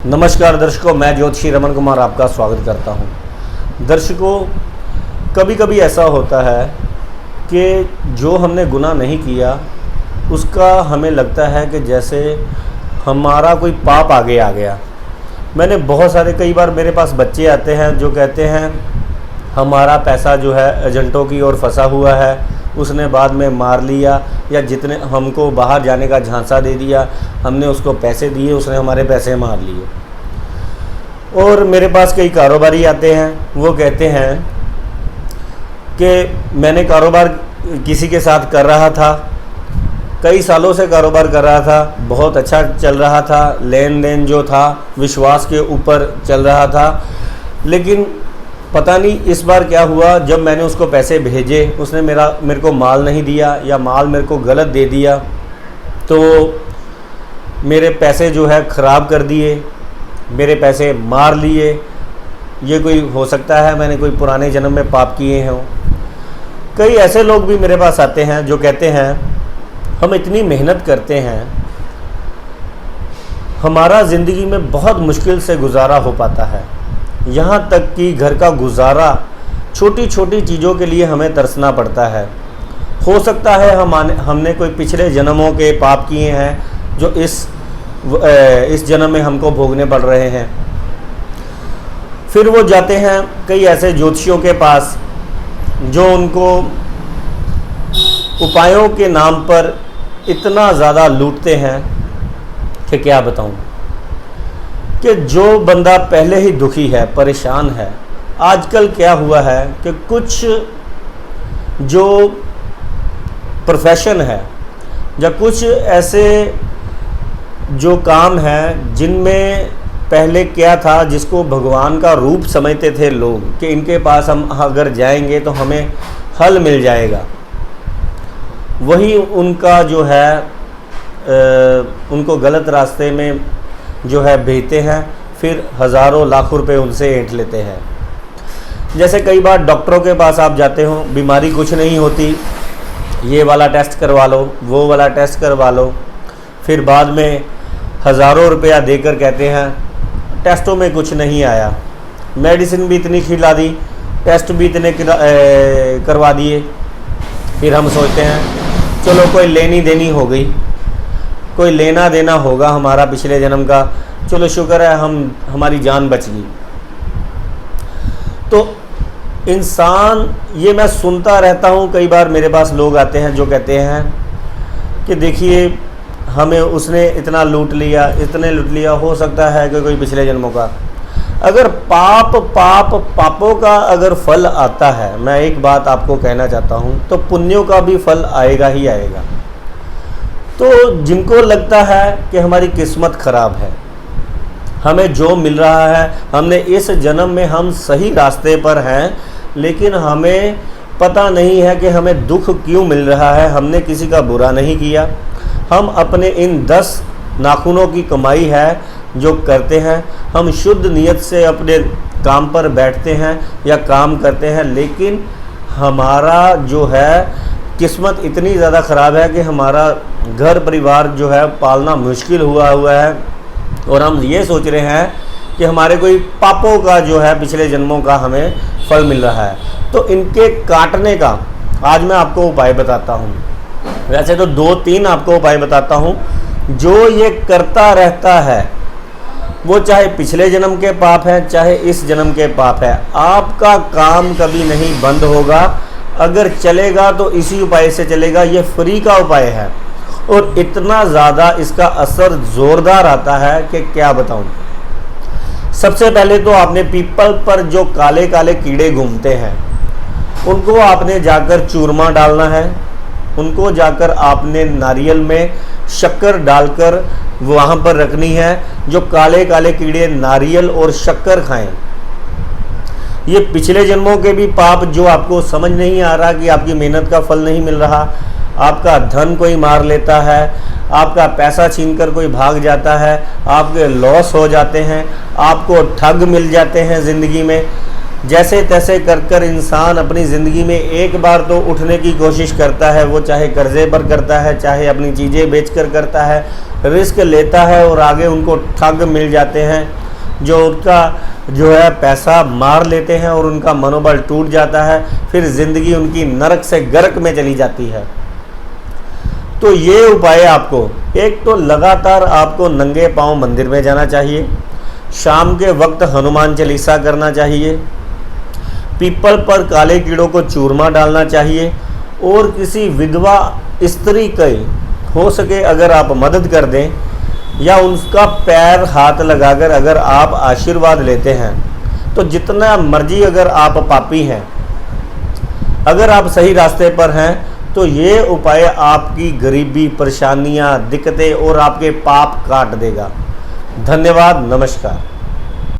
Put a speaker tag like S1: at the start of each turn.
S1: नमस्कार दर्शकों, मैं ज्योतिषी रमन कुमार आपका स्वागत करता हूं। दर्शकों, कभी कभी ऐसा होता है कि जो हमने गुनाह नहीं किया उसका हमें लगता है कि जैसे हमारा कोई पाप आगे आ गया। मैंने बहुत सारे कई बार मेरे पास बच्चे आते हैं जो कहते हैं हमारा पैसा जो है एजेंटों की ओर फंसा हुआ है, उसने बाद में मार लिया, या जितने हमको बाहर जाने का झांसा दे दिया, हमने उसको पैसे दिए, उसने हमारे पैसे मार लिए। और मेरे पास कई कारोबारी आते हैं, वो कहते हैं कि मैंने कारोबार किसी के साथ कर रहा था, कई सालों से कारोबार कर रहा था, बहुत अच्छा चल रहा था, लेन देन जो था विश्वास के ऊपर चल रहा था, लेकिन पता नहीं इस बार क्या हुआ, जब मैंने उसको पैसे भेजे उसने मेरे को माल नहीं दिया या माल मेरे को गलत दे दिया, तो मेरे पैसे जो है ख़राब कर दिए, मेरे पैसे मार लिए। ये कोई हो सकता है मैंने कोई पुराने जन्म में पाप किए हों। कई ऐसे लोग भी मेरे पास आते हैं जो कहते हैं हम इतनी मेहनत करते हैं, हमारा ज़िंदगी में बहुत मुश्किल से गुजारा हो पाता है, यहाँ तक कि घर का गुजारा छोटी छोटी चीज़ों के लिए हमें तरसना पड़ता है। हो सकता है हमने कोई पिछले जन्मों के पाप किए हैं जो इस जन्म में हमको भोगने पड़ रहे हैं। फिर वो जाते हैं कई ऐसे ज्योतिषियों के पास जो उनको उपायों के नाम पर इतना ज़्यादा लूटते हैं कि क्या बताऊं। कि जो बंदा पहले ही दुखी है, परेशान है, आजकल क्या हुआ है कि कुछ जो प्रोफेशन है या कुछ ऐसे जो काम है जिनमें पहले क्या था, जिसको भगवान का रूप समझते थे लोग कि इनके पास हम अगर जाएंगे तो हमें हल मिल जाएगा, वही उनका जो है उनको गलत रास्ते में जो है भेजते हैं, फिर हज़ारों लाखों रुपए उनसे ऐंठ लेते हैं। जैसे कई बार डॉक्टरों के पास आप जाते हो, बीमारी कुछ नहीं होती, ये वाला टेस्ट करवा लो, वो वाला टेस्ट करवा लो, फिर बाद में हज़ारों रुपया देकर कहते हैं टेस्टों में कुछ नहीं आया, मेडिसिन भी इतनी खिला दी, टेस्ट भी इतने करवा दिए। फिर हम सोचते हैं चलो कोई लेनी देनी हो गई, कोई लेना देना होगा हमारा पिछले जन्म का, चलो शुक्र है हमारी जान बच गई। तो इंसान, ये मैं सुनता रहता हूँ, कई बार मेरे पास लोग आते हैं जो कहते हैं कि देखिए हमें उसने इतना लूट लिया, इतने लूट लिया, हो सकता है कि कोई पिछले जन्मों का। अगर पापों का अगर फल आता है, मैं एक बात आपको कहना चाहता हूँ, तो पुण्यों का भी फल आएगा ही आएगा। तो जिनको लगता है कि हमारी किस्मत ख़राब है, हमें जो मिल रहा है, हमने इस जन्म में हम सही रास्ते पर हैं, लेकिन हमें पता नहीं है कि हमें दुख क्यों मिल रहा है। हमने किसी का बुरा नहीं किया, हम अपने इन 10 नाखूनों की कमाई है जो करते हैं, हम शुद्ध नियत से अपने काम पर बैठते हैं या काम करते हैं, लेकिन हमारा जो है किस्मत इतनी ज़्यादा ख़राब है कि हमारा घर परिवार जो है पालना मुश्किल हुआ है, और हम ये सोच रहे हैं कि हमारे कोई पापों का जो है पिछले जन्मों का हमें फल मिल रहा है। तो इनके काटने का आज मैं आपको उपाय बताता हूँ। वैसे तो 2-3 आपको उपाय बताता हूँ। जो ये करता रहता है, वो चाहे पिछले जन्म के पाप है चाहे इस जन्म के पाप है, आपका काम कभी नहीं बंद होगा। अगर चलेगा तो इसी उपाय से चलेगा, ये फ्री का उपाय है और इतना ज़्यादा इसका असर ज़ोरदार आता है कि क्या बताऊं। सबसे पहले तो आपने पीपल पर जो काले काले कीड़े घूमते हैं उनको आपने जाकर चूरमा डालना है, उनको जाकर आपने नारियल में शक्कर डालकर वहाँ पर रखनी है। जो काले काले कीड़े नारियल और शक्कर खाएं, ये पिछले जन्मों के भी पाप जो आपको समझ नहीं आ रहा कि आपकी मेहनत का फल नहीं मिल रहा, आपका धन कोई मार लेता है, आपका पैसा छीनकर कोई भाग जाता है, आपके लॉस हो जाते हैं, आपको ठग मिल जाते हैं ज़िंदगी में, जैसे तैसे कर इंसान अपनी ज़िंदगी में एक बार तो उठने की कोशिश करता है, वो चाहे कर्ज़े पर करता है, चाहे अपनी चीज़ें बेचकर करता है, रिस्क लेता है और आगे उनको ठग मिल जाते हैं, जो उनका जो है पैसा मार लेते हैं और उनका मनोबल टूट जाता है, फिर ज़िंदगी उनकी नरक से गर्क में चली जाती है। तो ये उपाय आपको, एक तो लगातार आपको नंगे पांव मंदिर में जाना चाहिए, शाम के वक्त हनुमान चालीसा करना चाहिए, पीपल पर काले कीड़ों को चूरमा डालना चाहिए, और किसी विधवा स्त्री की हो सके अगर आप मदद कर दें या उनका पैर हाथ लगाकर अगर आप आशीर्वाद लेते हैं, तो जितना मर्जी अगर आप पापी हैं, अगर आप सही रास्ते पर हैं, तो ये उपाय आपकी गरीबी, परेशानियां, दिक्कतें और आपके पाप काट देगा। धन्यवाद, नमस्कार।